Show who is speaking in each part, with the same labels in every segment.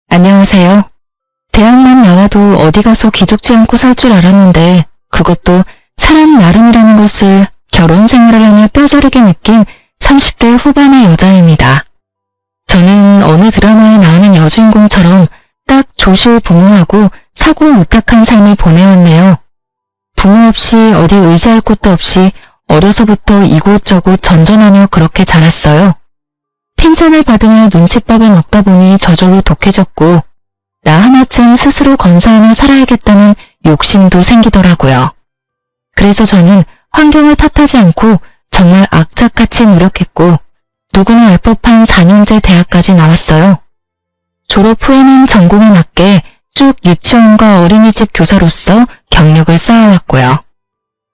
Speaker 1: 안녕하세요. 대학만 나와도 어디 가서 기죽지 않고 살 줄 알았는데 그것도 사람 나름이라는 것을 결혼 생활을 하며 뼈저리게 느낀 30대 후반의 여자입니다. 저는 어느 드라마에 나오는 여주인공처럼 딱 조실부무하고 사고무탁한 삶을 보내왔네요. 부모 없이 어디 의지할 곳도 없이 어려서부터 이곳저곳 전전하며 그렇게 자랐어요. 핀잔을 받으며 눈칫밥을 먹다 보니 저절로 독해졌고 나 하나쯤 스스로 건사하며 살아야겠다는 욕심도 생기더라고요. 그래서 저는 환경을 탓하지 않고 정말 악착같이 노력했고 누구나 알 법한 4년제 대학까지 나왔어요. 졸업 후에는 전공에 맞게 쭉 유치원과 어린이집 교사로서 경력을 쌓아왔고요.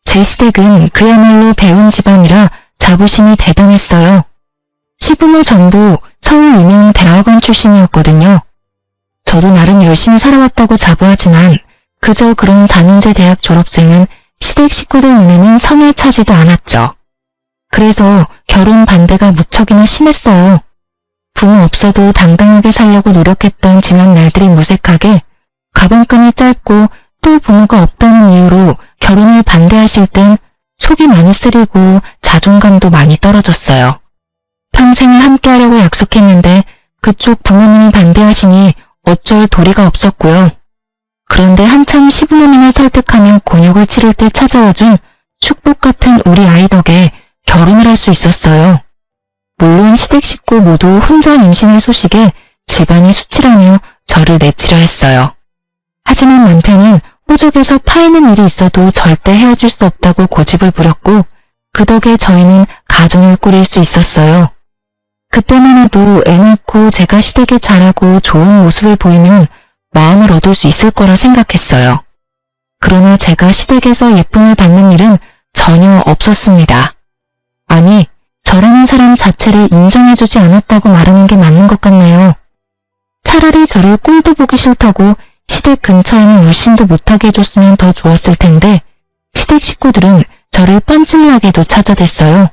Speaker 1: 제 시댁은 그야말로 배운 집안이라 자부심이 대단했어요. 시부모 전부 서울 유명 대학원 출신이었거든요. 저도 나름 열심히 살아왔다고 자부하지만 그저 그런 4년제 대학 졸업생은 시댁 식구들 눈에는 성에 차지도 않았죠. 그래서 결혼 반대가 무척이나 심했어요. 부모 없어도 당당하게 살려고 노력했던 지난 날들이 무색하게 가방끈이 짧고 또 부모가 없다는 이유로 결혼을 반대하실 땐 속이 많이 쓰리고 자존감도 많이 떨어졌어요. 평생을 함께하려고 약속했는데 그쪽 부모님이 반대하시니 어쩔 도리가 없었고요. 그런데 한참 시부모님을 설득하며 곤욕을 치를 때 찾아와준 축복 같은 우리 아이 덕에 결혼을 할 수 있었어요. 물론 시댁 식구 모두 혼전 임신의 소식에 집안이 수치라며 저를 내치려 했어요. 하지만 남편은 호적에서 파이는 일이 있어도 절대 헤어질 수 없다고 고집을 부렸고 그 덕에 저희는 가정을 꾸릴 수 있었어요. 그때만 해도 애 낳고 제가 시댁에 잘하고 좋은 모습을 보이면 마음을 얻을 수 있을 거라 생각했어요. 그러나 제가 시댁에서 예쁨을 받는 일은 전혀 없었습니다. 아니, 저라는 사람 자체를 인정해주지 않았다고 말하는 게 맞는 것 같네요. 차라리 저를 꼴도 보기 싫다고 시댁 근처에는 얼씬도 못하게 해줬으면 더 좋았을 텐데 시댁 식구들은 저를 뻔질나게도 찾아댔어요.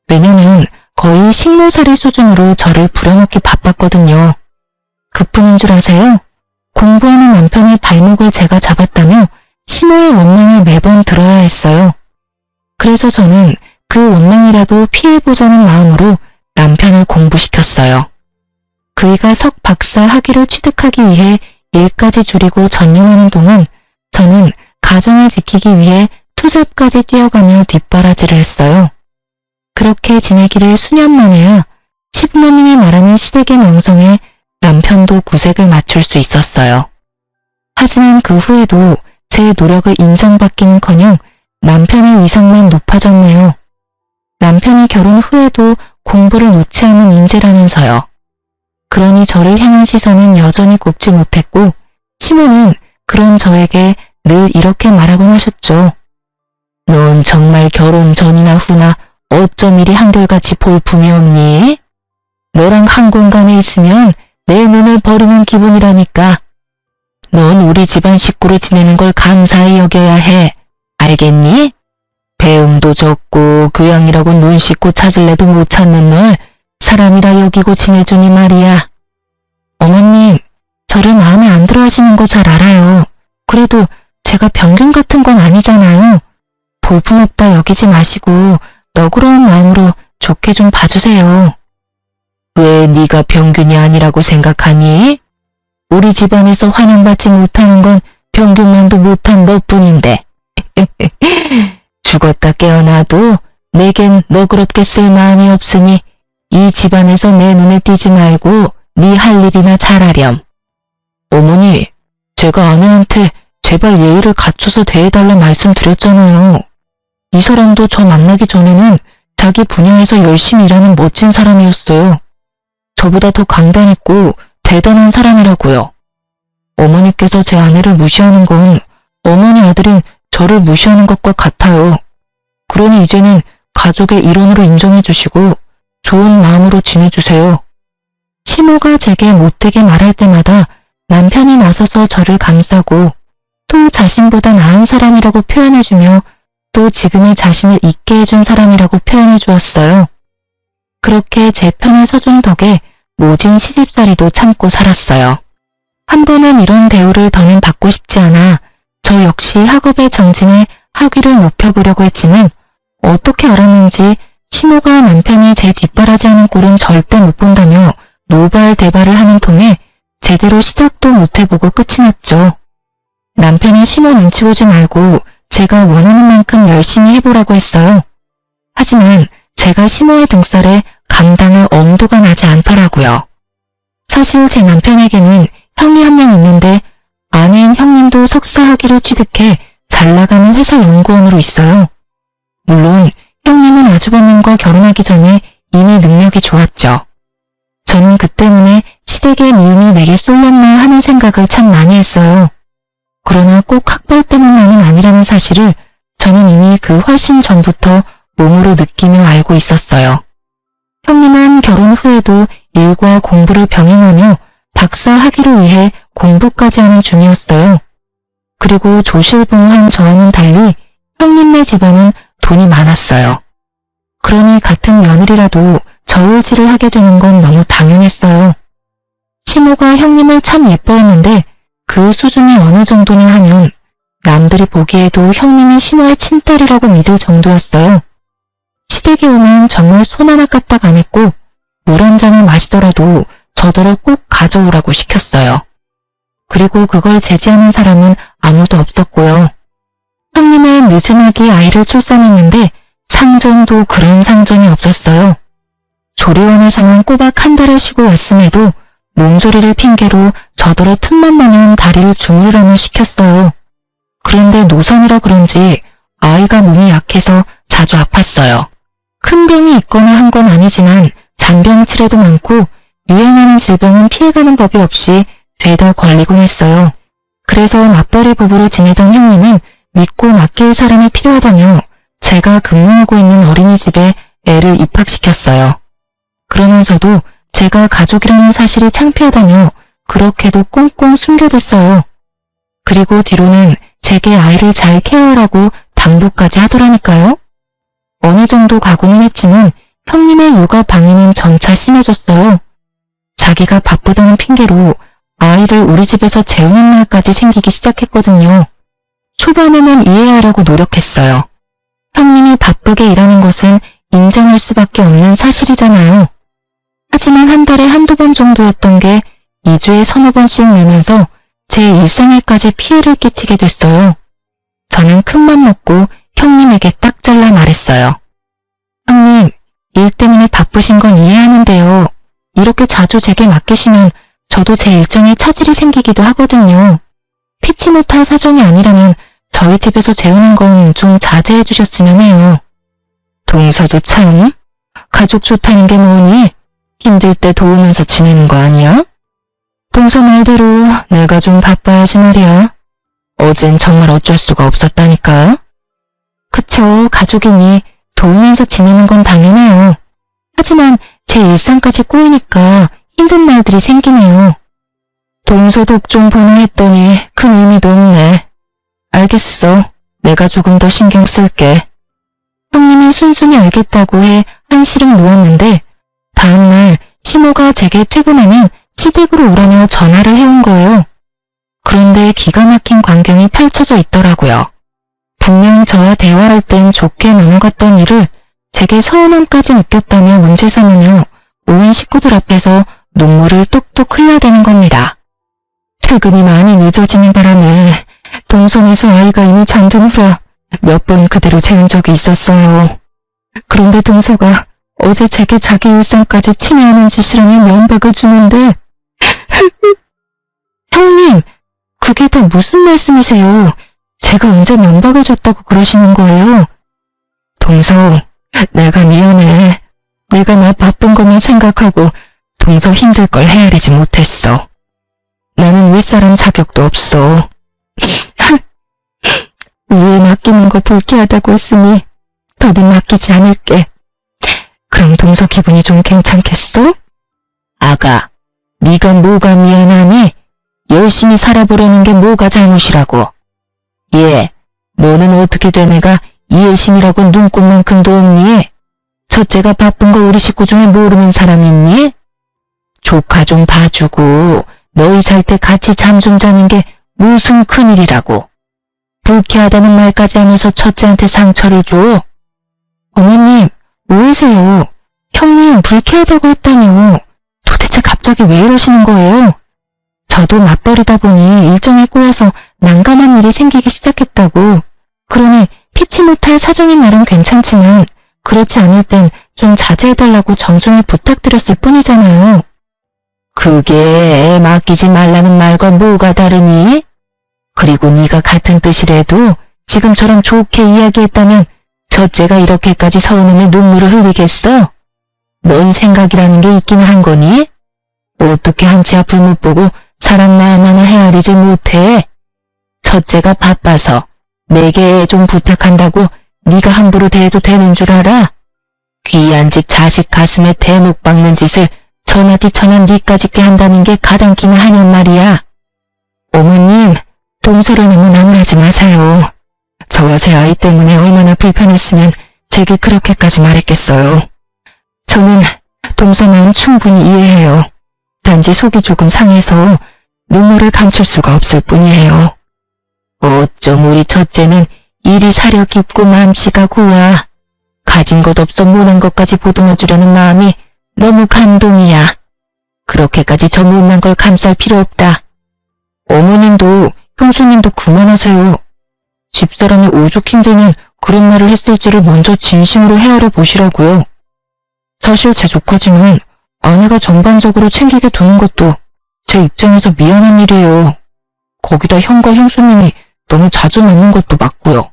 Speaker 1: 왜냐면 거의 식모살이 수준으로 저를 부려먹기 바빴거든요. 그뿐인 줄 아세요? 공부하는 남편의 발목을 제가 잡았다며 심호의 원망을 매번 들어야 했어요. 그래서 저는 그 원망이라도 피해보자는 마음으로 남편을 공부시켰어요. 그이가 석 박사 학위를 취득하기 위해 일까지 줄이고 전념하는 동안 저는 가정을 지키기 위해 투잡까지 뛰어가며 뒷바라지를 했어요. 그렇게 지내기를 수년 만에야 시부모님이 말하는 시댁의 명성에 남편도 구색을 맞출 수 있었어요. 하지만 그 후에도 제 노력을 인정받기는커녕 남편의 위상만 높아졌네요. 남편이 결혼 후에도 공부를 놓지 않는 인재라면서요. 그러니 저를 향한 시선은 여전히 곱지 못했고 시모는 그런 저에게 늘 이렇게 말하곤 하셨죠. 넌 정말 결혼 전이나 후나 어쩜 이리 한결같이 볼품이 없니? 너랑 한 공간에 있으면 내 눈을 버리는 기분이라니까. 넌 우리 집안 식구로 지내는 걸 감사히 여겨야 해. 알겠니? 배움도 적고 교양이라고 눈 씻고 찾을래도 못 찾는 널 사람이라 여기고 지내주니 말이야. 어머님, 저를 마음에 안 들어 하시는 거 잘 알아요. 그래도 제가 병균 같은 건 아니잖아요. 볼품없다 여기지 마시고 너그러운 마음으로 좋게 좀 봐주세요. 왜 네가 병균이 아니라고 생각하니? 우리 집안에서 환영받지 못하는 건 병균만도 못한 너뿐인데. 죽었다 깨어나도 내겐 너그럽게 쓸 마음이 없으니 이 집안에서 내 눈에 띄지 말고 네 할 일이나 잘하렴. 어머니, 제가 아내한테 제발 예의를 갖춰서 대해달라 말씀드렸잖아요. 이 사람도 저 만나기 전에는 자기 분야에서 열심히 일하는 멋진 사람이었어요. 저보다 더 강단있고 대단한 사람이라고요. 어머니께서 제 아내를 무시하는 건 어머니 아들인 저를 무시하는 것과 같아요. 그러니 이제는 가족의 일원으로 인정해주시고 좋은 마음으로 지내주세요. 시모가 제게 못되게 말할 때마다 남편이 나서서 저를 감싸고 또 자신보다 나은 사람이라고 표현해주며 또 지금의 자신을 있게 해준 사람이라고 표현해 주었어요. 그렇게 제 편에 서준 덕에 모진 시집살이도 참고 살았어요. 한 번은 이런 대우를 더는 받고 싶지 않아 저 역시 학업에 정진해 학위를 높여보려고 했지만 어떻게 알았는지 시모가 남편이 제 뒷바라지하는 꼴은 절대 못 본다며 노발대발을 하는 통에 제대로 시작도 못 해보고 끝이 났죠. 남편이 시모 눈치 보지 말고 제가 원하는 만큼 열심히 해보라고 했어요. 하지만 제가 시모의 등살에 감당할 엄두가 나지 않더라고요. 사실 제 남편에게는 형이 한 명 있는데 아내인 형님도 석사 학위를 취득해 잘 나가는 회사 연구원으로 있어요. 물론 형님은 아주버님과 결혼하기 전에 이미 능력이 좋았죠. 저는 그 때문에 시댁의 미움이 내게 쏠렸나 하는 생각을 참 많이 했어요. 그러나 꼭 학벌 때문만은 아니라는 사실을 저는 이미 그 훨씬 전부터 몸으로 느끼며 알고 있었어요. 형님은 결혼 후에도 일과 공부를 병행하며 박사 학위를 위해 공부까지 하는 중이었어요. 그리고 조실봉한 저와는 달리 형님네 집안은 돈이 많았어요. 그러니 같은 며느리라도 저울질을 하게 되는 건 너무 당연했어요. 시모가 형님을 참 예뻐했는데 그 수준이 어느 정도냐 하면 남들이 보기에도 형님이 시모의 친딸이라고 믿을 정도였어요. 시댁에 오면 정말 손 하나 까딱 안 했고 물 한 잔을 마시더라도 저더러 꼭 가져오라고 시켰어요. 그리고 그걸 제지하는 사람은 아무도 없었고요. 형님은 늦은하게 아이를 출산했는데 상전도 그런 상전이 없었어요. 조리원에서만 꼬박 한 달을 쉬고 왔음에도 몸조리를 핑계로 저더러 틈만 나면 다리를 주무르라며 시켰어요. 그런데 노산이라 그런지 아이가 몸이 약해서 자주 아팠어요. 큰 병이 있거나 한 건 아니지만 잔병치레도 많고 유행하는 질병은 피해가는 법이 없이 죄다 걸리곤 했어요. 그래서 맞벌이 부부로 지내던 형님은 믿고 맡길 사람이 필요하다며 제가 근무하고 있는 어린이집에 애를 입학시켰어요. 그러면서도 제가 가족이라는 사실이 창피하다며 그렇게도 꽁꽁 숨겨댔어요. 그리고 뒤로는 제게 아이를 잘 케어하라고 당부까지 하더라니까요. 어느 정도 가고는 했지만 형님의 육아 방해는 점차 심해졌어요. 자기가 바쁘다는 핑계로 아이를 우리 집에서 재우는 날까지 생기기 시작했거든요. 초반에는 이해하려고 노력했어요. 형님이 바쁘게 일하는 것은 인정할 수밖에 없는 사실이잖아요. 하지만 한 달에 한두 번 정도였던 게 2주에 서너 번씩 늘면서 제 일상에까지 피해를 끼치게 됐어요. 저는 큰맘 먹고 형님에게 딱 잘라 말했어요. 형님, 일 때문에 바쁘신 건 이해하는데요. 이렇게 자주 제게 맡기시면 저도 제 일정에 차질이 생기기도 하거든요. 피치 못할 사정이 아니라면 저희 집에서 재우는 건 좀 자제해 주셨으면 해요. 동서도 참, 가족 좋다는 게 뭐니? 힘들 때 도우면서 지내는 거 아니야? 동서 말대로 내가 좀 바빠야지 말이야. 어젠 정말 어쩔 수가 없었다니까. 그쵸, 가족이니 도우면서 지내는 건 당연해요. 하지만 제 일상까지 꼬이니까 힘든 날들이 생기네요. 동서 덕 좀 보나 했더니 큰 의미도 없네. 알겠어. 내가 조금 더 신경 쓸게. 형님이 순순히 알겠다고 해 한시름 놓았는데 다음날 시모가 제게 퇴근하면 시댁으로 오라며 전화를 해온 거예요. 그런데 기가 막힌 광경이 펼쳐져 있더라고요. 분명 저와 대화할 땐 좋게 넘어갔던 일을 제게 서운함까지 느꼈다며 문제 삼으며 온 식구들 앞에서 눈물을 뚝뚝 흘려대는 겁니다. 퇴근이 많이 늦어지는 바람에 동선에서 아이가 이미 잠든 후라 몇 번 그대로 재운 적이 있었어요. 그런데 동서가 어제 제게 자기 일상까지 침해하는 짓이라며 면박을 주는데 형님, 그게 다 무슨 말씀이세요? 제가 언제 면박을 줬다고 그러시는 거예요? 동서, 내가 미안해. 내가 나 바쁜 것만 생각하고 동서 힘들 걸 헤아리지 못했어. 나는 윗사람 자격도 없어. 위에 맡기는 거 불쾌하다고 했으니 더는 맡기지 않을게. 그럼 동서 기분이 좀 괜찮겠어? 아가, 네가 뭐가 미안하니? 열심히 살아보려는 게 뭐가 잘못이라고. 예, 너는 어떻게 된 애가 이 열심이라고 눈꽃만큼도 없니? 첫째가 바쁜 거 우리 식구 중에 모르는 사람 있니? 조카 좀 봐주고 너희 잘 때 같이 잠 좀 자는 게 무슨 큰일이라고. 불쾌하다는 말까지 하면서 첫째한테 상처를 줘. 어머님, 오해세요. 형님 불쾌하다고 했다니요. 도대체 갑자기 왜 이러시는 거예요? 저도 맞벌이다 보니 일정에 꼬여서 난감한 일이 생기기 시작했다고. 그러니 피치 못할 사정인 날은 괜찮지만 그렇지 않을 땐 좀 자제해달라고 정중히 부탁드렸을 뿐이잖아요. 그게 애 맡기지 말라는 말과 뭐가 다르니? 그리고 네가 같은 뜻이라도 지금처럼 좋게 이야기했다면 첫째가 이렇게까지 서운함에 눈물을 흘리겠어? 넌 생각이라는 게 있긴 한 거니? 어떻게 한치 앞을 못 보고 사람 마음 하나 헤아리질 못해? 첫째가 바빠서 내게 애 좀 부탁한다고 네가 함부로 대해도 되는 줄 알아? 귀한 집 자식 가슴에 대목 박는 짓을 천하디천한 니까짓 게 한다는 게 가당키나 하냔 말이야. 어머님, 동서를 너무 나무라지 마세요. 저와 제 아이 때문에 얼마나 불편했으면 제게 그렇게까지 말했겠어요. 저는 동서 마음 충분히 이해해요. 단지 속이 조금 상해서 눈물을 감출 수가 없을 뿐이에요. 어쩜 우리 첫째는 일이 사려 깊고 마음씨가 고와. 가진 것 없어 못난 것까지 보듬어주려는 마음이 너무 감동이야. 그렇게까지 저 못난 걸 감쌀 필요 없다. 어머님도 형수님도 그만하세요. 집사람이 오죽 힘들면 그런 말을 했을지를 먼저 진심으로 헤아려 보시라고요. 사실 제 조카지만 아내가 전반적으로 챙기게 두는 것도 제 입장에서 미안한 일이에요. 거기다 형과 형수님이 너무 자주 만난 것도 맞고요.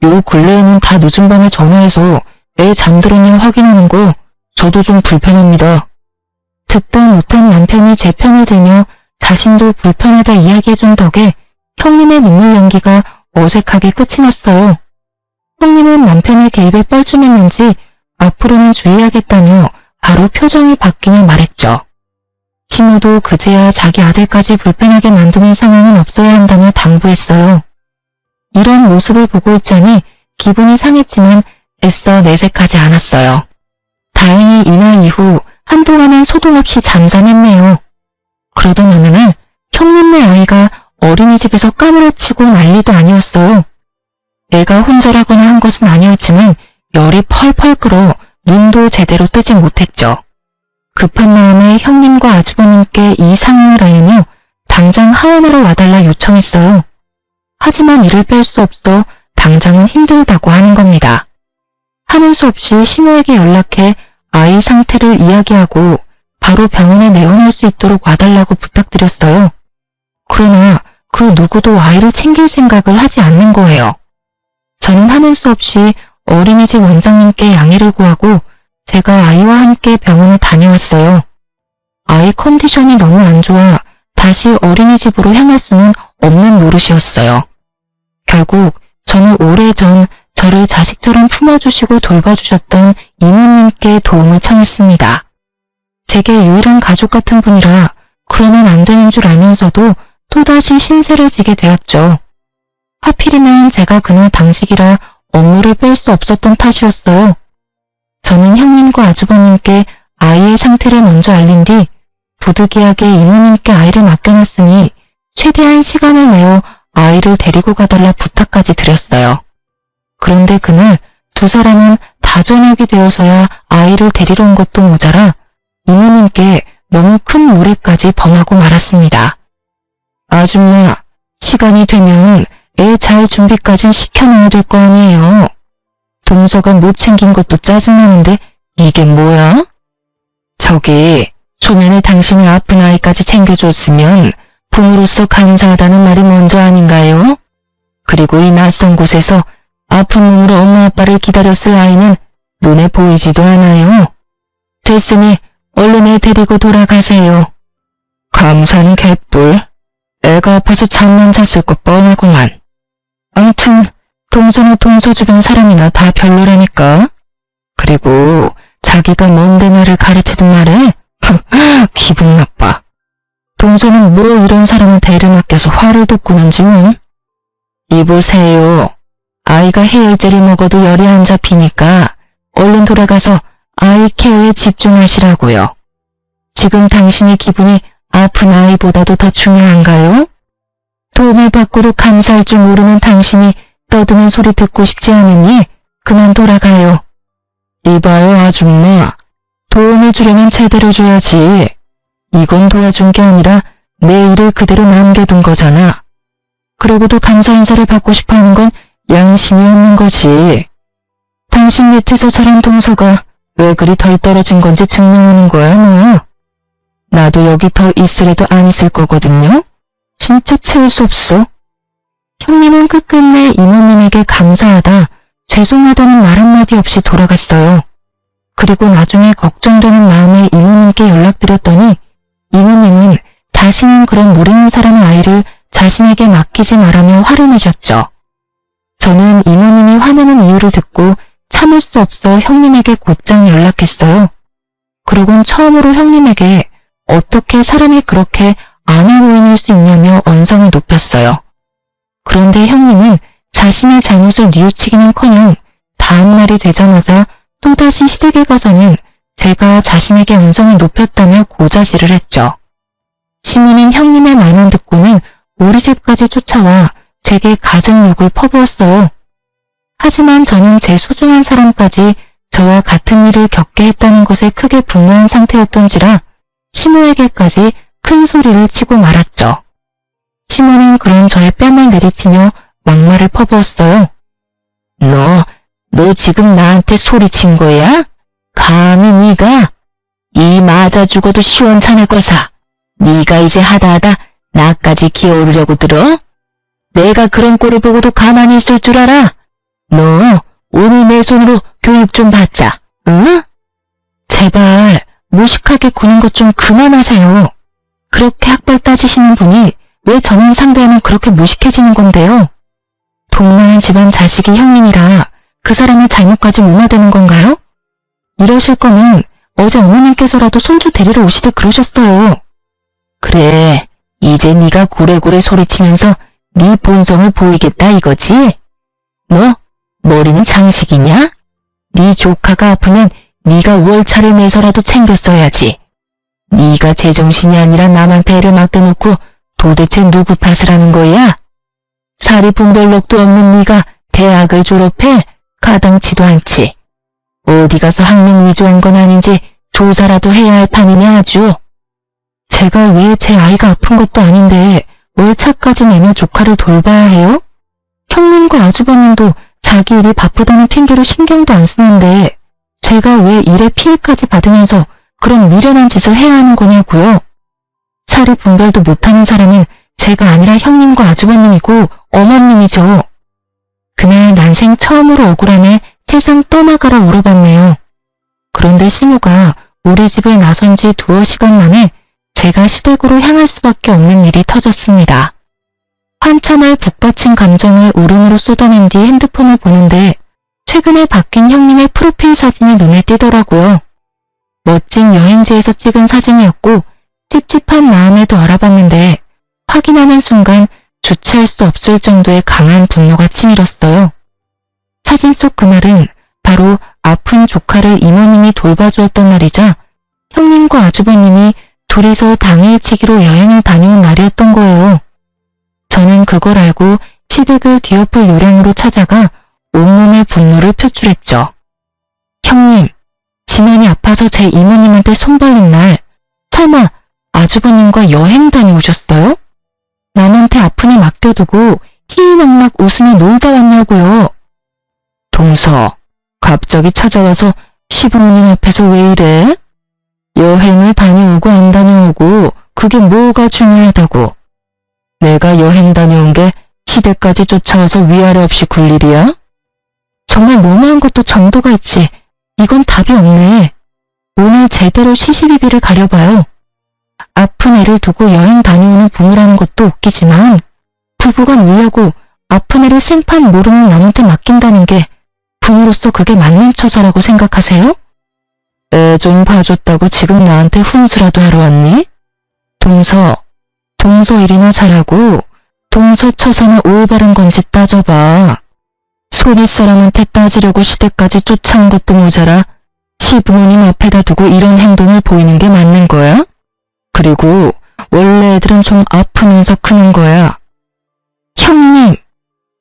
Speaker 1: 요 근래에는 다 늦은 밤에 전화해서 애 잠들었냐 확인하는 거 저도 좀 불편합니다. 듣다 못한 남편이 제 편을 들며 자신도 불편하다 이야기해준 덕에 형님의 눈물 연기가 어색하게 끝이 났어요. 형님은 남편의 개입에 뻘쭘했는지 앞으로는 주의하겠다며 바로 표정이 바뀌며 말했죠. 신우도 그제야 자기 아들까지 불편하게 만드는 상황은 없어야 한다며 당부했어요. 이런 모습을 보고 있자니 기분이 상했지만 애써 내색하지 않았어요. 다행히 이날 이후 한동안은 소동 없이 잠잠했네요. 그러던 어느 날 형님네 아이가 어린이집에서 까무러치고 난리도 아니었어요. 애가 혼절하거나 한 것은 아니었지만 열이 펄펄 끓어 눈도 제대로 뜨지 못했죠. 급한 마음에 형님과 아주버님께 이 상황을 알리며 당장 하원하러 와달라 요청했어요. 하지만 이를 뺄 수 없어 당장은 힘들다고 하는 겁니다. 하는 수 없이 시모에게 연락해 아이 상태를 이야기하고 바로 병원에 내원할 수 있도록 와달라고 부탁드렸어요. 그러나 그 누구도 아이를 챙길 생각을 하지 않는 거예요. 저는 하는 수 없이 어린이집 원장님께 양해를 구하고 제가 아이와 함께 병원에 다녀왔어요. 아이 컨디션이 너무 안 좋아 다시 어린이집으로 향할 수는 없는 노릇이었어요. 결국 저는 오래전 저를 자식처럼 품어주시고 돌봐주셨던 이모님께 도움을 청했습니다. 제게 유일한 가족 같은 분이라 그러면 안 되는 줄 알면서도 또다시 신세를 지게 되었죠. 하필이면 제가 그날 당직이라 업무를 뺄 수 없었던 탓이었어요. 저는 형님과 아주버님께 아이의 상태를 먼저 알린 뒤 부득이하게 이모님께 아이를 맡겨놨으니 최대한 시간을 내어 아이를 데리고 가달라 부탁까지 드렸어요. 그런데 그날 두 사람은 다 저녁이 되어서야 아이를 데리러 온 것도 모자라 이모님께 너무 큰 무례까지 범하고 말았습니다. 아줌마, 시간이 되면 애 잘 준비까진 시켜놔야 될 거 아니에요. 동서가 못 챙긴 것도 짜증나는데 이게 뭐야? 저기 초면에 당신이 아픈 아이까지 챙겨줬으면 부모로서 감사하다는 말이 먼저 아닌가요? 그리고 이 낯선 곳에서 아픈 몸으로 엄마 아빠를 기다렸을 아이는 눈에 보이지도 않아요. 됐으니 얼른 애 데리고 돌아가세요. 감사는 개뿔. 애가 아파서 잠만 잤을 것 뻔하구만. 아무튼 동서나 동서 주변 사람이나 다 별로라니까. 그리고 자기가 뭔데 나를 가르치든 말해? 기분 나빠. 동서는 뭐 이런 사람을 대를 맡겨서 화를 돋구는지 뭐. 이보세요. 아이가 해열제를 먹어도 열이 안 잡히니까 얼른 돌아가서 아이 케어에 집중하시라고요. 지금 당신의 기분이 아픈 아이보다도 더 중요한가요? 도움을 받고도 감사할 줄 모르는 당신이 떠드는 소리 듣고 싶지 않으니 그만 돌아가요. 이봐요, 아줌마. 도움을 주려면 제대로 줘야지. 이건 도와준 게 아니라 내 일을 그대로 남겨둔 거잖아. 그러고도 감사 인사를 받고 싶어 하는 건 양심이 없는 거지. 당신 밑에서 자란 동서가 왜 그리 덜 떨어진 건지 증명하는 거야, 뭐야? 나도 여기 더 있으래도 안 있을 거거든요? 진짜 채울 수 없어. 형님은 끝끝내 이모님에게 감사하다, 죄송하다는 말 한마디 없이 돌아갔어요. 그리고 나중에 걱정되는 마음에 이모님께 연락드렸더니 이모님은 다시는 그런 모르는 사람의 아이를 자신에게 맡기지 말라며 화를 내셨죠. 저는 이모님이 화내는 이유를 듣고 참을 수 없어 형님에게 곧장 연락했어요. 그러곤 처음으로 형님에게 어떻게 사람이 그렇게 안해 보이는 수 있냐며 언성을 높였어요. 그런데 형님은 자신의 잘못을 뉘우치기는커녕 다음 날이 되자마자 또다시 시댁에 가서는 제가 자신에게 언성을 높였다며 고자질을 했죠. 시모는 형님의 말만 듣고는 우리 집까지 쫓아와 제게 갖은 욕을 퍼부었어요. 하지만 저는 제 소중한 사람까지 저와 같은 일을 겪게 했다는 것에 크게 분노한 상태였던지라 시모에게까지 큰 소리를 치고 말았죠. 시모는 그런 저의 뺨을 내리치며 막말을 퍼부었어요. 너 지금 나한테 소리친 거야? 감히 네가? 이 맞아 죽어도 시원찮을 거사. 네가 이제 하다하다 나까지 기어오르려고 들어? 내가 그런 꼴을 보고도 가만히 있을 줄 알아? 너 오늘 내 손으로 교육 좀 받자, 응? 제발 무식하게 구는 것 좀 그만하세요. 그렇게 학벌 따지시는 분이 왜 저는 상대하면 그렇게 무식해지는 건데요? 돈 많은 집안 자식이 형님이라 그 사람의 잘못까지 무마되는 건가요? 이러실 거면 어제 어머님께서라도 손주 데리러 오시지 그러셨어요. 그래, 이제 네가 고래고래 소리치면서 네 본성을 보이겠다 이거지? 너 머리는 장식이냐? 네 조카가 아프면 네가 월차를 내서라도 챙겼어야지. 네가 제정신이 아니라 남한테 애를 맡겨놓고 도대체 누구 탓을 하는 거야? 사리분별력도 없는 네가 대학을 졸업해? 가당치도 않지. 어디 가서 학명 위조한 건 아닌지 조사라도 해야 할 판이냐 아주. 제가 왜 제 아이가 아픈 것도 아닌데 월차까지 내며 조카를 돌봐야 해요? 형님과 아주버님도 자기 일이 바쁘다는 핑계로 신경도 안 쓰는데 제가 왜 일에 피해까지 받으면서 그런 미련한 짓을 해야 하는 거냐고요. 사리 분별도 못하는 사람은 제가 아니라 형님과 아주버님이고 어머님이죠. 그날 난생 처음으로 억울함에 세상 떠나가라 울어봤네요. 그런데 시모가 우리 집을 나선 지 두어 시간 만에 제가 시댁으로 향할 수밖에 없는 일이 터졌습니다. 한참을 북받친 감정을 울음으로 쏟아낸 뒤 핸드폰을 보는데 최근에 바뀐 형님의 프로필 사진이 눈에 띄더라고요. 멋진 여행지에서 찍은 사진이었고 찝찝한 마음에도 알아봤는데 확인하는 순간 주체할 수 없을 정도의 강한 분노가 치밀었어요. 사진 속 그날은 바로 아픈 조카를 이모님이 돌봐주었던 날이자 형님과 아주버님이 둘이서 당일치기로 여행을 다녀온 날이었던 거예요. 저는 그걸 알고 시댁을 뒤엎을 요량으로 찾아가 온몸의 분노를 표출했죠. 형님, 진원이 아파서 제 이모님한테 손 벌린 날 설마 아주버님과 여행 다녀오셨어요? 남한테 아프니 맡겨두고 희희낙낙 웃으며 놀다 왔냐고요. 동서, 갑자기 찾아와서 시부모님 앞에서 왜 이래? 여행을 다녀오고 안 다녀오고 그게 뭐가 중요하다고. 내가 여행 다녀온 게 시댁까지 쫓아와서 위아래 없이 굴 일이야? 정말 너무한 것도 정도가 있지. 이건 답이 없네. 오늘 제대로 시시비비를 가려봐요. 아픈 애를 두고 여행 다녀오는 부모라는 것도 웃기지만 부부가 놀려고 아픈 애를 생판 모르는 남한테 맡긴다는 게 부모로서 그게 맞는 처사라고 생각하세요? 애 좀 봐줬다고 지금 나한테 훈수라도 하러 왔니? 동서 일이나 잘하고 동서 처사나 올바른 건지 따져봐. 손윗사람한테 따지려고 시댁까지 쫓아온 것도 모자라 시부모님 앞에다 두고 이런 행동을 보이는 게 맞는 거야? 그리고 원래 애들은 좀 아프면서 크는 거야. 형님,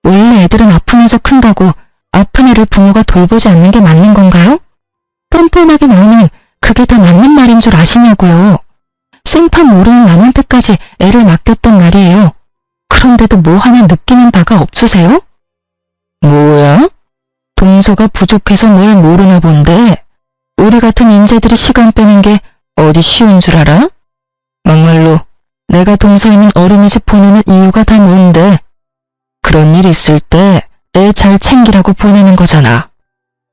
Speaker 1: 원래 애들은 아프면서 큰다고 아픈 애를 부모가 돌보지 않는 게 맞는 건가요? 뻔뻔하게 나오면 그게 다 맞는 말인 줄 아시냐고요. 생판 모르는 남한테까지 애를 맡겼던 날이에요. 그런데도 뭐 하나 느끼는 바가 없으세요? 뭐야? 동서가 부족해서 뭘 모르나 본데 우리 같은 인재들이 시간 빼는 게 어디 쉬운 줄 알아? 막말로 내가 동서이면 어린이집 보내는 이유가 다 뭔데? 그런 일 있을 때 애 잘 챙기라고 보내는 거잖아.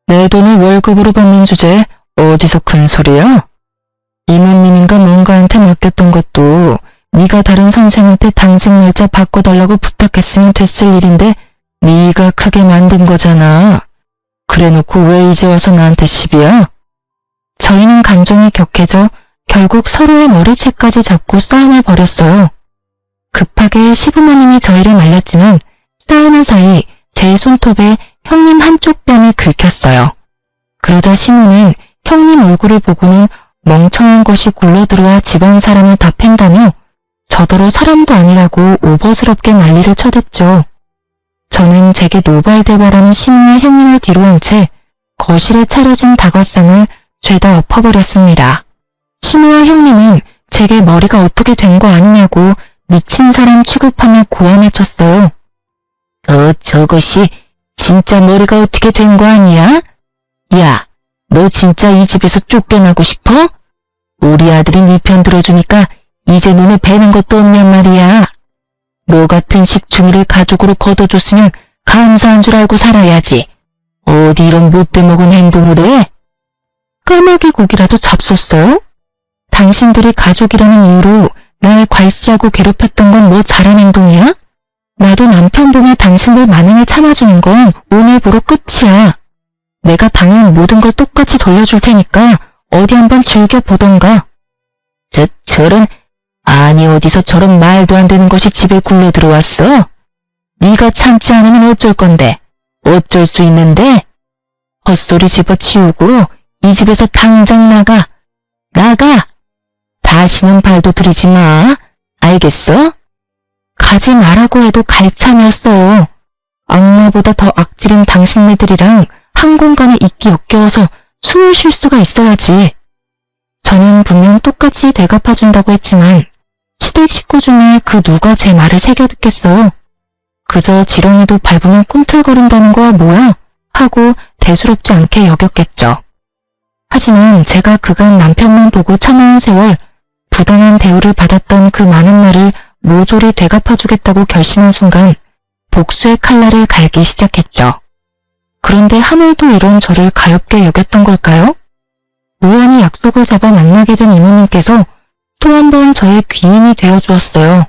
Speaker 1: 내 돈을 월급으로 받는 주제에 어디서 큰 소리야? 이모님인가 뭔가한테 맡겼던 것도 네가 다른 선생한테 당직 날짜 바꿔달라고 부탁했으면 됐을 일인데 네가 크게 만든 거잖아. 그래놓고 왜 이제 와서 나한테 시비야? 저희는 감정이 격해져 결국 서로의 머리채까지 잡고 싸움을 벌였어요. 급하게 시부모님이 저희를 말렸지만 싸우는 사이 제 손톱에 형님 한쪽 뺨이 긁혔어요. 그러자 시모는 형님 얼굴을 보고는 멍청한 것이 굴러들어와 집안 사람을 다 팬다며 저더러 사람도 아니라고 오버스럽게 난리를 쳐댔죠. 저는 제게 노발대발하는 시모와 형님을 뒤로한 채 거실에 차려진 다과상을 죄다 엎어버렸습니다. 시모와 형님은 제게 머리가 어떻게 된 거 아니냐고 미친 사람 취급하며 고함을 쳤어요. 저것이 진짜 머리가 어떻게 된 거 아니야? 야, 너 진짜 이 집에서 쫓겨나고 싶어? 우리 아들이 네 편 들어주니까 이제 눈에 뵈는 것도 없냔 말이야. 너 같은 식충이를 가족으로 거둬줬으면 감사한 줄 알고 살아야지. 어디 이런 못돼먹은 행동을 해? 까마귀 고기라도 잡섰어요? 당신들이 가족이라는 이유로 날 괄시하고 괴롭혔던 건 뭐 잘한 행동이야? 나도 남편 보며 당신들 만행을 참아주는 건 오늘부로 끝이야. 내가 당연 모든 걸 똑같이 돌려줄 테니까 어디 한번 즐겨보던가. 저런, 아니 어디서 저런 말도 안 되는 것이 집에 굴러 들어왔어? 네가 참지 않으면 어쩔 건데? 어쩔 수 있는데? 헛소리 집어치우고 이 집에서 당장 나가. 나가! 다시는 발도 들이지 마. 알겠어? 가지 말라고 해도 갈 참이었어요. 악마보다 더 악질인 당신네들이랑 한 공간에 있기 역겨워서 숨을 쉴 수가 있어야지. 저는 분명 똑같이 되갚아준다고 했지만 시댁 식구 중에 그 누가 제 말을 새겨 듣겠어요. 그저 지렁이도 밟으면 꿈틀거린다는 거야 뭐야? 하고 대수롭지 않게 여겼겠죠. 하지만 제가 그간 남편만 보고 참아온 세월, 부당한 대우를 받았던 그 많은 날을 모조리 되갚아주겠다고 결심한 순간 복수의 칼날을 갈기 시작했죠. 그런데 하늘도 이런 저를 가엾게 여겼던 걸까요? 우연히 약속을 잡아 만나게 된 이모님께서 또 한 번 저의 귀인이 되어주었어요.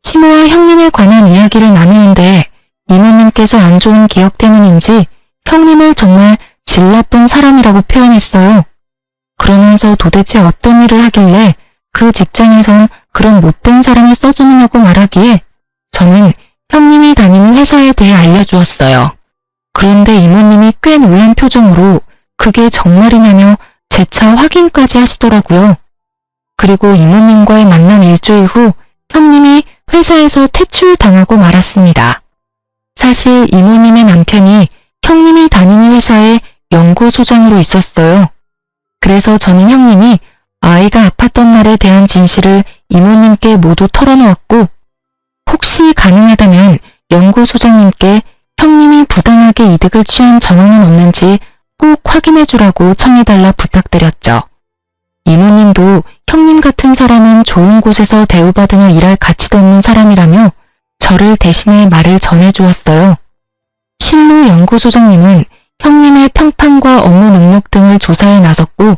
Speaker 1: 시모와 형님에 관한 이야기를 나누는데 이모님께서 안 좋은 기억 때문인지 형님을 정말 질 나쁜 사람이라고 표현했어요. 그러면서 도대체 어떤 일을 하길래 그 직장에선 그런 못된 사람을 써주느냐고 말하기에 저는 형님이 다니는 회사에 대해 알려주었어요. 그런데 이모님이 꽤 놀란 표정으로 그게 정말이냐며 재차 확인까지 하시더라고요. 그리고 이모님과의 만남 일주일 후 형님이 회사에서 퇴출당하고 말았습니다. 사실 이모님의 남편이 형님이 다니는 회사의 연구소장으로 있었어요. 그래서 저는 형님이 아이가 아팠던 날에 대한 진실을 이모님께 모두 털어놓았고 혹시 가능하다면 연구소장님께 형님이 부당하게 이득을 취한 정황은 없는지 꼭 확인해주라고 청해달라 부탁드렸죠. 이모님도 형님 같은 사람은 좋은 곳에서 대우받으며 일할 가치도 없는 사람이라며 저를 대신해 말을 전해주었어요. 실로 연구소장님은 형님의 평판과 업무 능력 등을 조사해 나섰고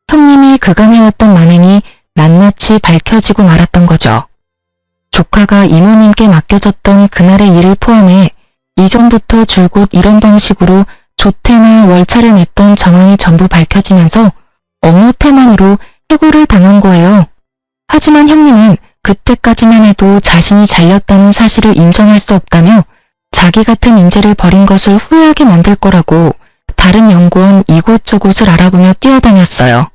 Speaker 1: 형님이 그간 해왔던 만행이 낱낱이 밝혀지고 말았던 거죠. 조카가 이모님께 맡겨졌던 그날의 일을 포함해 이전부터 줄곧 이런 방식으로 조퇴나 월차를 냈던 정황이 전부 밝혀지면서 업무 태만으로 해고를 당한 거예요. 하지만 형님은 그때까지만 해도 자신이 잘렸다는 사실을 인정할 수 없다며 자기 같은 인재를 버린 것을 후회하게 만들 거라고 다른 연구원 이곳저곳을 알아보며 뛰어다녔어요.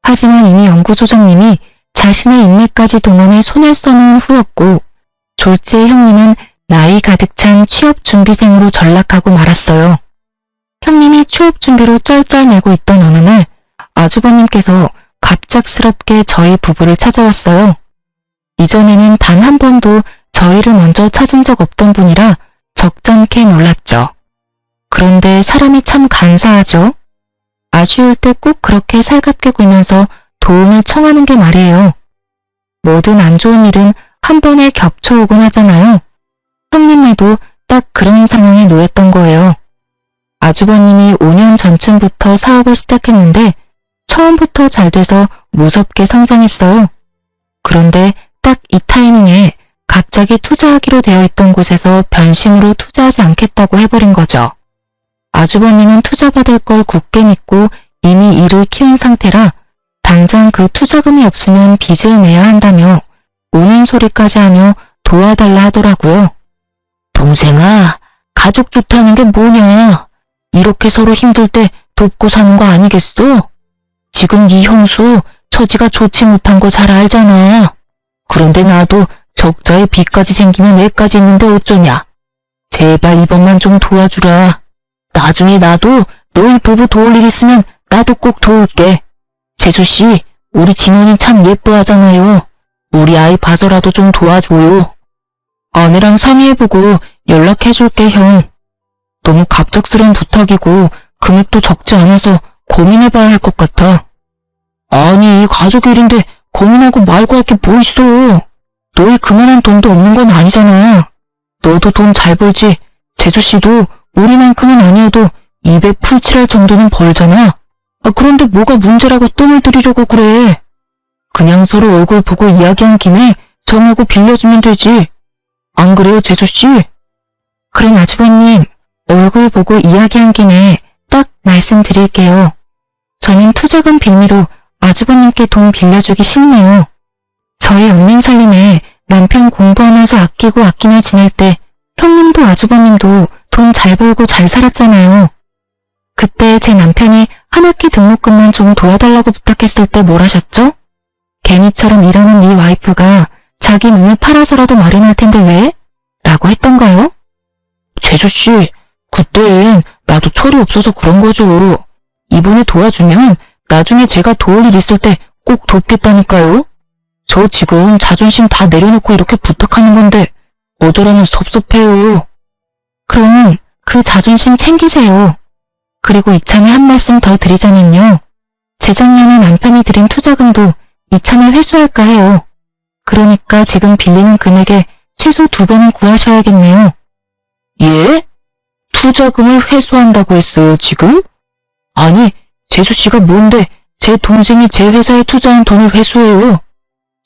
Speaker 1: 하지만 이미 연구소장님이 자신의 인맥까지 동원해 손을 써놓은 후였고 졸지의 형님은 나이 가득 찬 취업준비생으로 전락하고 말았어요. 형님이 취업준비로 쩔쩔매고 있던 어느 날 아주버님께서 갑작스럽게 저희 부부를 찾아왔어요. 이전에는 단 한 번도 저희를 먼저 찾은 적 없던 분이라 적잖게 놀랐죠. 그런데 사람이 참 간사하죠. 아쉬울 때 꼭 그렇게 살갑게 굴면서 도움을 청하는 게 말이에요. 모든 안 좋은 일은 한 번에 겹쳐오곤 하잖아요. 형님네도 딱 그런 상황에 놓였던 거예요. 아주버님이 5년 전쯤부터 사업을 시작했는데 처음부터 잘 돼서 무섭게 성장했어요. 그런데 딱 이 타이밍에 갑자기 투자하기로 되어 있던 곳에서 변심으로 투자하지 않겠다고 해버린 거죠. 아주버님은 투자받을 걸 굳게 믿고 이미 일을 키운 상태라 당장 그 투자금이 없으면 빚을 내야 한다며 우는 소리까지 하며 도와달라 하더라고요. 동생아, 가족 좋다는 게 뭐냐? 이렇게 서로 힘들 때 돕고 사는 거 아니겠어? 지금 네 형수 처지가 좋지 못한 거 잘 알잖아. 그런데 나도 적자에 빚까지 생기면 애까지 있는데 어쩌냐. 제발 이번만 좀 도와주라. 나중에 나도 너희 부부 도울 일 있으면 나도 꼭 도울게. 재수씨, 우리 진원이 참 예뻐하잖아요. 우리 아이 봐서라도 좀 도와줘요. 아내랑 상의해보고 연락해줄게, 형. 너무 갑작스러운 부탁이고 금액도 적지 않아서 고민해봐야 할 것 같아. 아니, 가족 일인데 고민하고 말고 할 게 뭐 있어. 너희 그만한 돈도 없는 건 아니잖아. 너도 돈 잘 벌지. 재수씨도 우리만큼은 아니어도 입에 풀칠할 정도는 벌잖아. 그런데 뭐가 문제라고 뜸을 들이려고 그래. 그냥 서로 얼굴 보고 이야기한 김에 정하고 빌려주면 되지. 안 그래요, 재수씨? 그럼 아주버님, 얼굴 보고 이야기한 김에 딱 말씀드릴게요. 저는 투자금 빌미로 아주버님께 돈 빌려주기 싫네요. 저희 언닌 살림에 남편 공부하면서 아끼고 아끼며 지낼 때 형님도 아주버님도 돈 잘 벌고 잘 살았잖아요. 그때 제 남편이 한 학기 등록금만 좀 도와달라고 부탁했을 때 뭘 하셨죠? 개미처럼 일하는 네 와이프가 자기 몸을 팔아서라도 마련할 텐데 왜? 라고 했던가요? 재수씨, 그땐 나도 철이 없어서 그런 거죠. 이번에 도와주면 나중에 제가 도울 일 있을 때 꼭 돕겠다니까요. 저 지금 자존심 다 내려놓고 이렇게 부탁하는 건데 어쩌라면 섭섭해요. 그럼 그 자존심 챙기세요. 그리고 이참에 한 말씀 더 드리자면요. 재작년에 남편이 들인 투자금도 이참에 회수할까 해요. 그러니까 지금 빌리는 금액에 최소 2배는 구하셔야겠네요. 예? 투자금을 회수한다고 했어요, 지금? 아니, 재수씨가 뭔데 제 동생이 제 회사에 투자한 돈을 회수해요.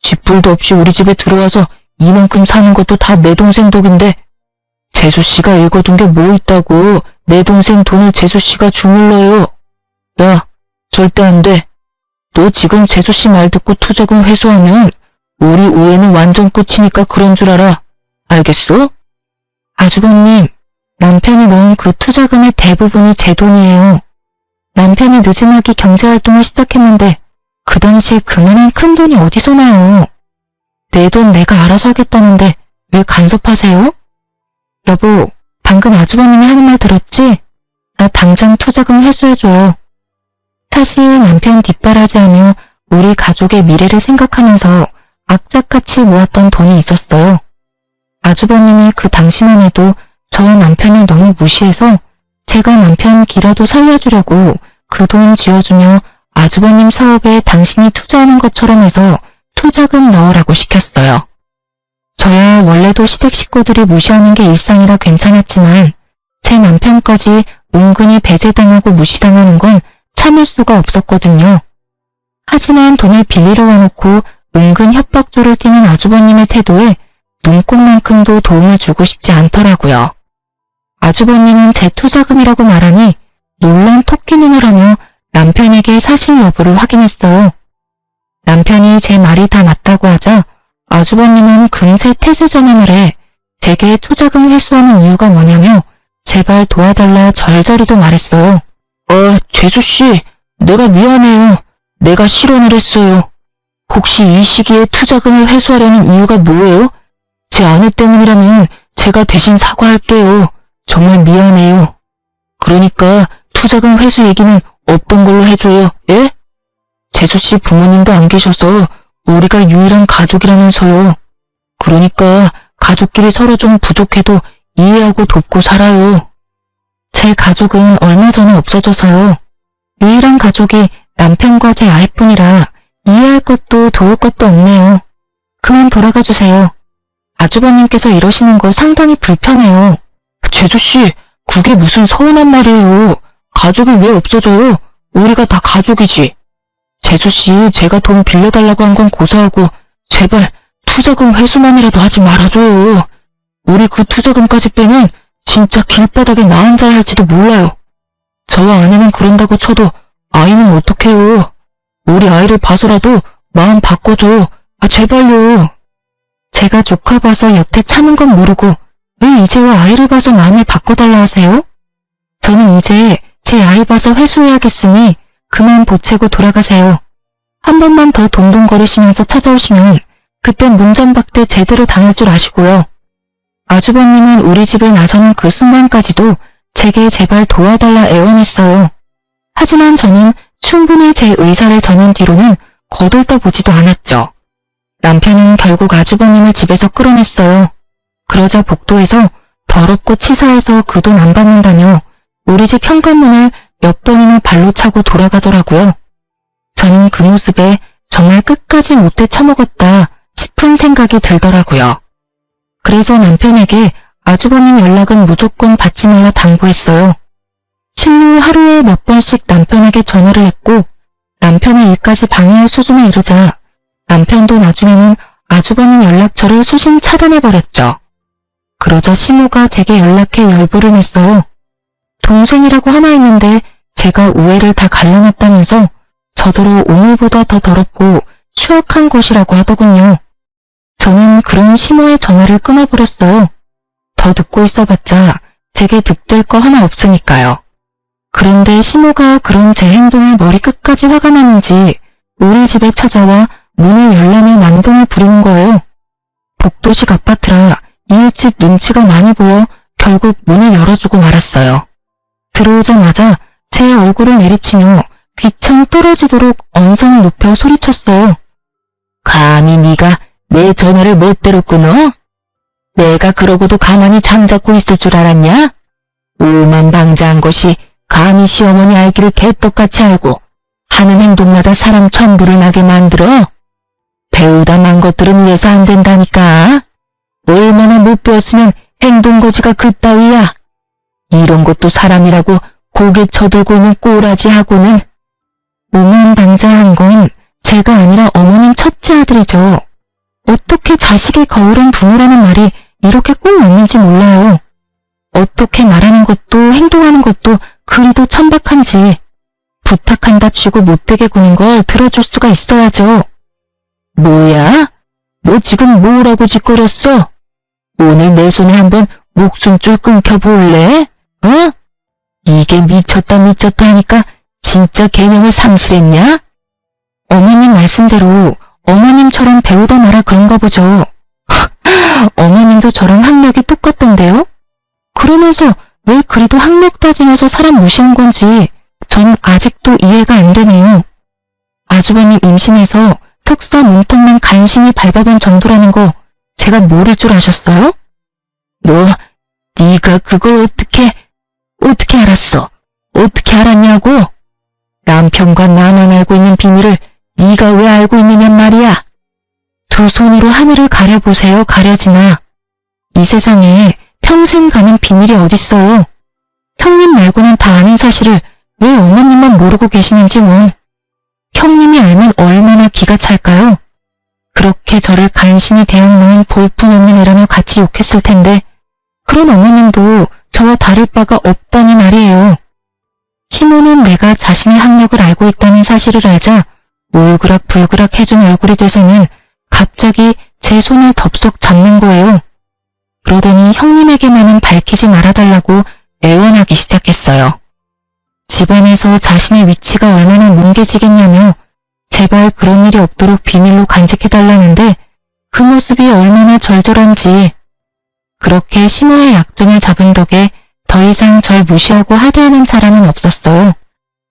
Speaker 1: 쥐뿔도 없이 우리 집에 들어와서 이만큼 사는 것도 다 내 동생 덕인데 재수씨가 읽어둔 게 뭐 있다고 내 동생 돈을 재수씨가 주물러요. 야, 절대 안 돼. 너 지금 재수씨 말 듣고 투자금 회수하면 우리 우애는 완전 끝이니까 그런 줄 알아. 알겠어? 아주버님, 남편이 넣은 그 투자금의 대부분이 제 돈이에요. 남편이 늦은하기 경제활동을 시작했는데 그 당시에 그만한 큰 돈이 어디서 나요? 내 돈 내가 알아서 하겠다는데 왜 간섭하세요? 여보, 방금 아주버님이 하는 말 들었지? 나 당장 투자금 회수해줘요. 사실 남편 뒷바라지하며 우리 가족의 미래를 생각하면서 악착같이 모았던 돈이 있었어요. 아주버님이 그 당시만 해도 저 남편을 너무 무시해서 제가 남편 기라도 살려주려고 그 돈 쥐어주며 아주버님 사업에 당신이 투자하는 것처럼 해서 투자금 넣으라고 시켰어요. 저야 원래도 시댁 식구들이 무시하는 게 일상이라 괜찮았지만 제 남편까지 은근히 배제당하고 무시당하는 건 참을 수가 없었거든요. 하지만 돈을 빌리러 와놓고 은근 협박조를 띠는 아주버님의 태도에 눈꼽만큼도 도움을 주고 싶지 않더라고요. 아주버님은 제 투자금이라고 말하니 놀란 토끼 눈을 하며 남편에게 사실 여부를 확인했어요. 남편이 제 말이 다 맞다고 하자 아주버님은 금세 태세 전환을 해 제게 투자금 회수하는 이유가 뭐냐며 제발 도와달라 절절히도 말했어요. 재수씨, 내가 미안해요. 내가 실언을 했어요. 혹시 이 시기에 투자금을 회수하려는 이유가 뭐예요? 제 아내 때문이라면 제가 대신 사과할게요. 정말 미안해요. 그러니까 투자금 회수 얘기는 없던 걸로 해줘요. 예? 재수씨 부모님도 안 계셔서 우리가 유일한 가족이라면서요. 그러니까 가족끼리 서로 좀 부족해도 이해하고 돕고 살아요. 제 가족은 얼마 전에 없어져서요. 유일한 가족이 남편과 제 아이뿐이라 이해할 것도 도울 것도 없네요. 그만 돌아가 주세요. 아주버님께서 이러시는 거 상당히 불편해요. 재수씨, 그게 무슨 서운한 말이에요. 가족이 왜 없어져요? 우리가 다 가족이지. 재수씨, 제가 돈 빌려달라고 한 건 고사하고 제발 투자금 회수만이라도 하지 말아줘요. 우리 그 투자금까지 빼면 진짜 길바닥에 나 앉아야 할지도 몰라요. 저와 아내는 그런다고 쳐도 아이는 어떡해요. 우리 아이를 봐서라도 마음 바꿔줘. 제발요. 제가 조카 봐서 여태 참은 건 모르고 왜 이제와 아이를 봐서 마음을 바꿔달라 하세요? 저는 이제 제 아이 봐서 회수해야겠으니 그만 보채고 돌아가세요. 한 번만 더 동동거리시면서 찾아오시면 그땐 문전박대 제대로 당할 줄 아시고요. 아주버님은 우리 집을 나서는 그 순간까지도 제게 제발 도와달라 애원했어요. 하지만 저는 충분히 제 의사를 전한 뒤로는 거들떠보지도 않았죠. 남편은 결국 아주버님을 집에서 끌어냈어요. 그러자 복도에서 더럽고 치사해서 그 돈 안 받는다며 우리 집 현관문을 몇 번이나 발로 차고 돌아가더라고요. 저는 그 모습에 정말 끝까지 못돼 처먹었다 싶은 생각이 들더라고요. 그래서 남편에게 아주버님 연락은 무조건 받지 말라 당부했어요. 실로 하루에 몇 번씩 남편에게 전화를 했고 남편의 일까지 방해할 수준에 이르자 남편도 나중에는 아주버님 연락처를 수신 차단해버렸죠. 그러자 시모가 제게 연락해 열불을 냈어요. 동생이라고 하나 있는데 제가 우애를 다 갈라놨다면서 저더러 오늘보다 더 더럽고 추악한 것이라고 하더군요. 저는 그런 시모의 전화를 끊어버렸어요. 더 듣고 있어봤자 제게 득될 거 하나 없으니까요. 그런데 시모가 그런 제 행동에 머리끝까지 화가 나는지 우리 집에 찾아와 문을 열라며 난동을 부리는 거예요. 복도식 아파트라 이웃집 눈치가 많이 보여 결국 문을 열어주고 말았어요. 들어오자마자 제 얼굴을 내리치며 귀청 떨어지도록 언성을 높여 소리쳤어요. 감히 네가 내 전화를 멋대로 끊어? 내가 그러고도 가만히 잠자고 있을 줄 알았냐? 오만방자한 것이 감히 시어머니 알기를 개떡같이 알고 하는 행동마다 사람 천불을 나게 만들어? 배우다 만 것들은 이래서 안 된다니까. 얼마나 못 배웠으면 행동거지가 그따위야. 이런 것도 사람이라고 고개 쳐들고 있는 꼬라지하고는. 오만방자한 건 제가 아니라 어머님 첫째 아들이죠. 어떻게 자식의 거울은 부모라는 말이 이렇게 꼭 맞는지 몰라요. 어떻게 말하는 것도 행동하는 것도 그리도 천박한지 부탁한답시고 못되게 구는 걸 들어줄 수가 있어야죠. 뭐야? 너 지금 뭐라고 짓거렸어? 오늘 내 손에 한번 목숨줄 끊겨볼래? 어? 이게 미쳤다 하니까 진짜 개념을 상실했냐? 어머님 말씀대로 어머님처럼 배우다 말아 그런가 보죠. 어머님도 저랑 학력이 똑같던데요? 그러면서 왜 그리도 학력 따지면서 사람 무시한 건지 저는 아직도 이해가 안 되네요. 아주버님 임신해서 석사 문턱만 간신히 밟아본 정도라는 거 제가 모를 줄 아셨어요? 네가 그걸 어떻게 알았어? 어떻게 알았냐고? 남편과 나만 알고 있는 비밀을 네가 왜 알고 있느냔 말이야. 두 손으로 하늘을 가려보세요. 가려지나. 이 세상에 평생 가는 비밀이 어딨어요. 형님 말고는 다 아는 사실을 왜 어머님만 모르고 계시는지 원. 형님이 알면 얼마나 기가 찰까요? 그렇게 저를 간신히 대학 나온 볼품없는 애라며 같이 욕했을 텐데 그런 어머님도 저와 다를 바가 없다니 말이에요. 시모는 내가 자신의 학력을 알고 있다는 사실을 알자 울그락불그락 해준 얼굴이 돼서는 갑자기 제 손을 덥석 잡는 거예요. 그러더니 형님에게만은 밝히지 말아달라고 애원하기 시작했어요. 집안에서 자신의 위치가 얼마나 뭉개지겠냐며 제발 그런 일이 없도록 비밀로 간직해달라는데 그 모습이 얼마나 절절한지. 그렇게 심호의 약점을 잡은 덕에 더 이상 절 무시하고 하대하는 사람은 없었어요.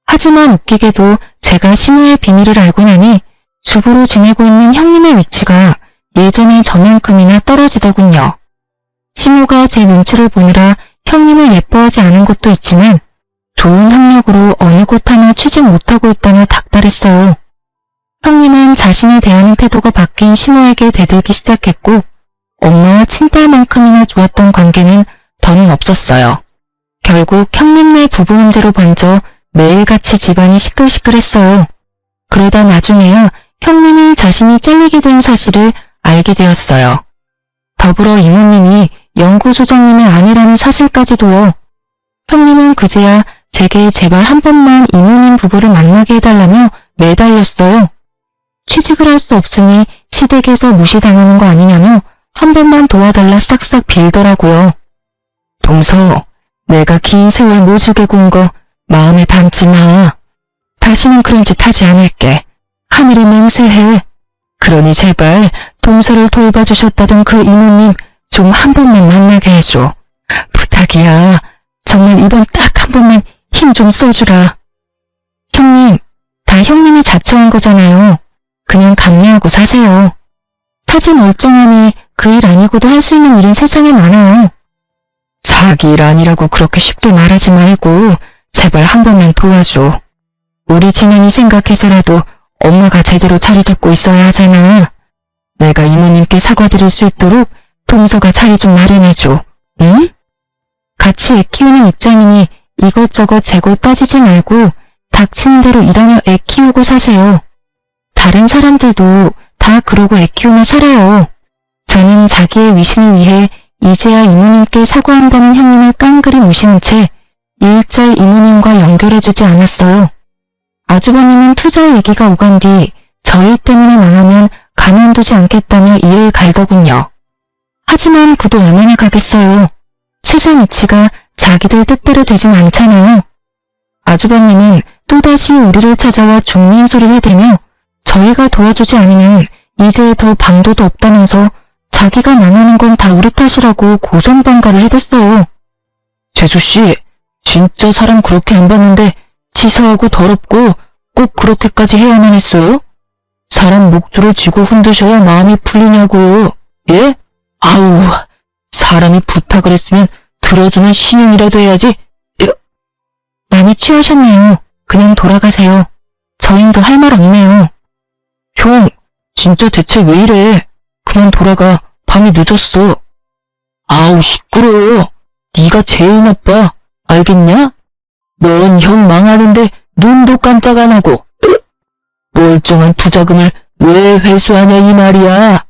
Speaker 1: 하지만 웃기게도 제가 심호의 비밀을 알고 나니 주부로 지내고 있는 형님의 위치가 예전에 저만큼이나 떨어지더군요. 심호가 제 눈치를 보느라 형님을 예뻐하지 않은 것도 있지만 좋은 학력으로 어느 곳 하나 취직 못하고 있다며 닥달했어요. 형님은 자신을 대하는 태도가 바뀐 심호에게 대들기 시작했고 엄마와 친딸만큼이나 좋았던 관계는 더는 없었어요. 결국 형님네 부부 문제로 번져 매일같이 집안이 시끌시끌했어요. 그러다 나중에야 형님이 자신이 잘리게 된 사실을 알게 되었어요. 더불어 이모님이 연구소장님의 아내라는 사실까지도요. 형님은 그제야 제게 제발 한 번만 이모님 부부를 만나게 해달라며 매달렸어요. 취직을 할 수 없으니 시댁에서 무시당하는 거 아니냐며 한 번만 도와달라 싹싹 빌더라고요. 동서, 내가 긴 세월 모질게 군 거 마음에 담지 마. 다시는 그런 짓 하지 않을게. 하늘이 맹세해. 그러니 제발 동서를 돌봐주셨다던 그 이모님 좀 한 번만 만나게 해줘. 부탁이야. 정말 이번 딱 한 번만 힘 좀 써주라. 형님, 다 형님이 자처한 거잖아요. 그냥 감내하고 사세요. 타지 멀쩡하니 그 일 아니고도 할 수 있는 일은 세상에 많아요. 자기 일 아니라고 그렇게 쉽게 말하지 말고 제발 한 번만 도와줘. 우리 진영이 생각해서라도 엄마가 제대로 자리 잡고 있어야 하잖아. 내가 이모님께 사과드릴 수 있도록 동서가 자리 좀 마련해줘. 응? 같이 애 키우는 입장이니 이것저것 재고 따지지 말고 닥치는 대로 일하며 애 키우고 사세요. 다른 사람들도 다 그러고 애 키우며 살아요. 저는 자기의 위신을 위해 이제야 이모님께 사과한다는 형님을 깡그리 무시한 채 일절 이모님과 연결해주지 않았어요. 아주버님은 투자 얘기가 오간 뒤 저희 때문에 망하면 가만두지 않겠다며 이를 갈더군요. 하지만 그도 얼마나 가겠어요. 세상 이치가 자기들 뜻대로 되진 않잖아요. 아주버님은 또다시 우리를 찾아와 중린 소리를 대며 저희가 도와주지 않으면 이제 더 방도도 없다면서 자기가 망하는 건 다 우리 탓이라고 고성방가를 해댔어요. 재수씨, 진짜 사람 그렇게 안 봤는데 치사하고 더럽고 꼭 그렇게까지 해야만 했어요? 사람 목줄을 쥐고 흔드셔야 마음이 풀리냐고요. 예? 아우, 사람이 부탁을 했으면 들어주는 신용이라도 해야지. 많이 취하셨네요. 그냥 돌아가세요. 저흰 더 할 말 없네요. 형, 진짜 대체 왜 이래? 그만 돌아가. 밤이 늦었어. 아우, 시끄러워. 네가 제일 나빠. 알겠냐? 넌 형 망하는데 눈도 깜짝 안 하고 멀쩡한 투자금을 왜 회수하냐 이 말이야.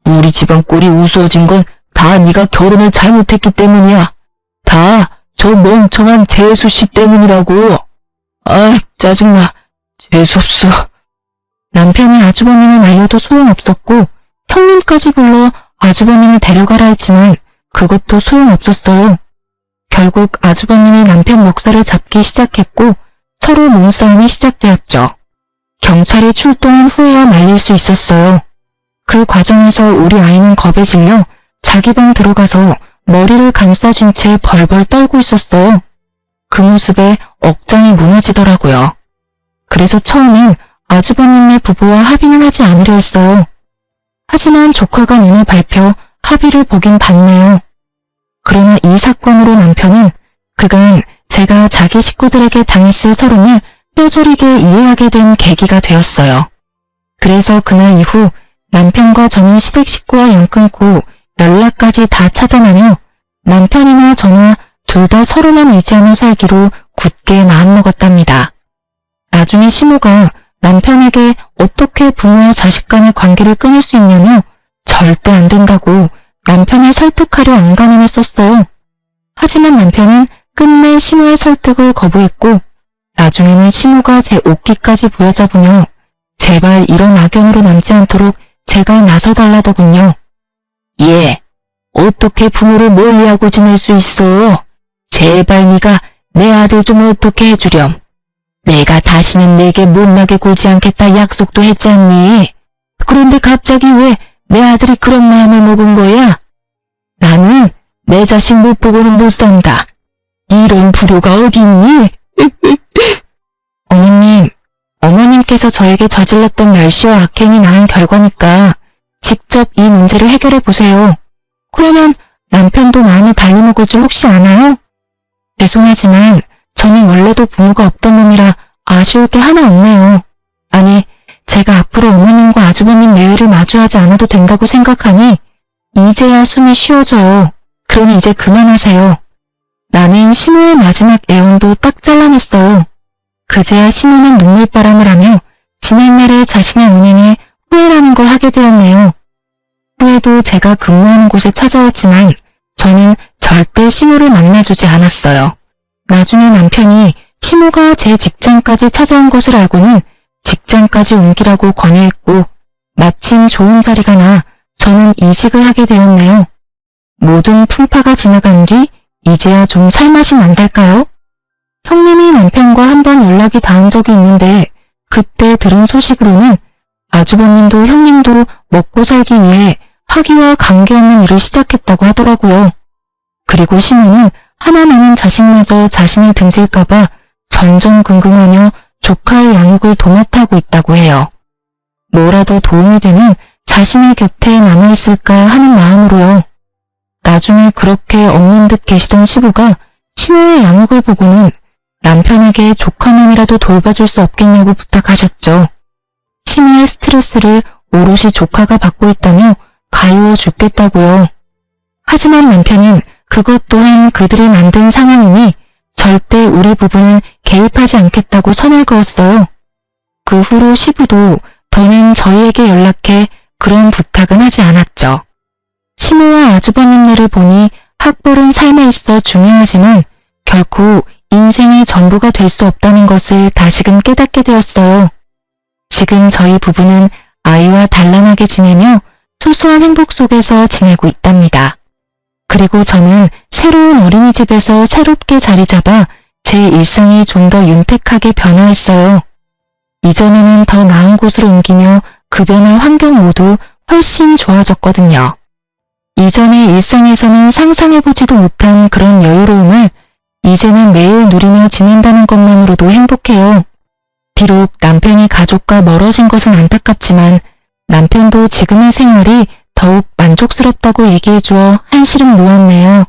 Speaker 1: 우리 집안 꼴이 우스워진 건 다 네가 결혼을 잘못했기 때문이야. 다 저 멍청한 재수씨 때문이라고. 아이, 짜증나. 재수없어. 남편이 아주버님을 말려도 소용없었고 형님까지 불러 아주버님을 데려가라 했지만 그것도 소용없었어요. 결국 아주버님이 남편 멱살을 잡기 시작했고 서로 몸싸움이 시작되었죠. 경찰이 출동한 후에야 말릴 수 있었어요. 그 과정에서 우리 아이는 겁에 질려 자기 방 들어가서 머리를 감싸준 채 벌벌 떨고 있었어요. 그 모습에 억장이 무너지더라고요. 그래서 처음엔 아주버님네 부부와 합의는 하지 않으려 했어요. 하지만 조카가 눈에 밟혀 합의를 보긴 봤네요. 그러나 이 사건으로 남편은 그간 제가 자기 식구들에게 당했을 서름을 뼈저리게 이해하게 된 계기가 되었어요. 그래서 그날 이후 남편과 저는 시댁 식구와 연 끊고 연락까지 다 차단하며 남편이나 저나 둘 다 서로만 의지하며 살기로 굳게 마음먹었답니다. 나중에 시모가 남편에게 어떻게 부모와 자식 간의 관계를 끊을 수 있냐며 절대 안 된다고 남편을 설득하려 안간힘을 썼어요. 하지만 남편은 끝내 시모의 설득을 거부했고 나중에는 시모가 제 옷깃까지 부여잡으며 제발 이런 악연으로 남지 않도록 제가 나서달라더군요. 예, 어떻게 부모를 멀리하고 지낼 수 있어? 제발 네가 내 아들 좀 어떻게 해주렴. 내가 다시는 내게 못나게 굴지 않겠다 약속도 했지 않니? 그런데 갑자기 왜 내 아들이 그런 마음을 먹은 거야? 나는 내 자식 못 보고는 못 산다. 이런 불효가 어디 있니? 어머님께서 저에게 저질렀던 멸시와 악행이 낳은 결과니까 직접 이 문제를 해결해 보세요. 그러면 남편도 마음을 달리 먹을 줄 혹시 아나요? 죄송하지만 저는 원래도 부모가 없던 놈이라 아쉬울 게 하나 없네요. 아니, 제가 앞으로 어머님과 아주버님 매회를 마주하지 않아도 된다고 생각하니 이제야 숨이 쉬어져요. 그러니 이제 그만하세요. 나는 시모의 마지막 애원도 딱 잘라냈어요. 그제야 시모는 눈물바람을 하며 지난날의 자신의 운행에 후회라는 걸 하게 되었네요. 후에도 제가 근무하는 곳에 찾아왔지만 저는 절대 시모를 만나주지 않았어요. 나중에 남편이 시모가 제 직장까지 찾아온 것을 알고는 직장까지 옮기라고 권유했고 마침 좋은 자리가 나 저는 이직을 하게 되었네요. 모든 풍파가 지나간 뒤 이제야 좀 살맛이 난달까요? 형님이 남편과 한 번 연락이 닿은 적이 있는데 그때 들은 소식으로는 아주버님도 형님도 먹고 살기 위해 학위와 관계없는 일을 시작했다고 하더라고요. 그리고 시모는 하나 남은 자식마저 자신이 등질까봐 전전긍긍하며 조카의 양육을 도맡아하고 있다고 해요. 뭐라도 도움이 되면 자신의 곁에 남아있을까 하는 마음으로요. 나중에 그렇게 없는 듯 계시던 시부가 시모의 양육을 보고는 남편에게 조카만이라도 돌봐줄 수 없겠냐고 부탁하셨죠. 시모의 스트레스를 오롯이 조카가 받고 있다며 가여워 죽겠다고요. 하지만 남편은 그것 또한 그들이 만든 상황이니 절대 우리 부부는 개입하지 않겠다고 선을 그었어요. 그 후로 시부도 더는 저희에게 연락해 그런 부탁은 하지 않았죠. 시모와 아주버님네를 보니 학벌은 삶에 있어 중요하지만 결코 인생의 전부가 될 수 없다는 것을 다시금 깨닫게 되었어요. 지금 저희 부부는 아이와 단란하게 지내며 소소한 행복 속에서 지내고 있답니다. 그리고 저는 새로운 어린이집에서 새롭게 자리 잡아 제 일상이 좀 더 윤택하게 변화했어요. 이전에는 더 나은 곳으로 옮기며 급여나 환경 모두 훨씬 좋아졌거든요. 이전의 일상에서는 상상해보지도 못한 그런 여유로움을 이제는 매일 누리며 지낸다는 것만으로도 행복해요. 비록 남편이 가족과 멀어진 것은 안타깝지만 남편도 지금의 생활이 더욱 만족스럽다고 얘기해주어 한시름 놓았네요.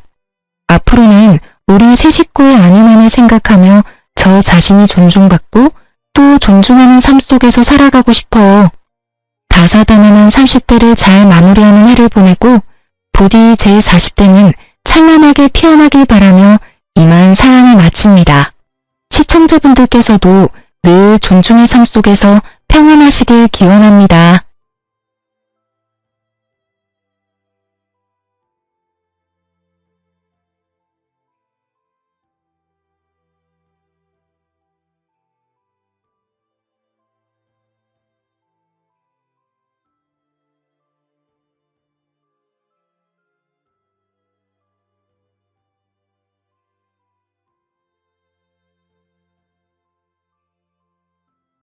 Speaker 1: 앞으로는 우리 세 식구의 안위만을 생각하며 저 자신이 존중받고 또 존중하는 삶 속에서 살아가고 싶어요. 다사다난한 30대를 잘 마무리하는 해를 보내고 부디 제 40대는 찬란하게 피어나길 바라며 이만 사연을 마칩니다. 시청자분들께서도 늘 존중의 삶 속에서 평안하시길 기원합니다.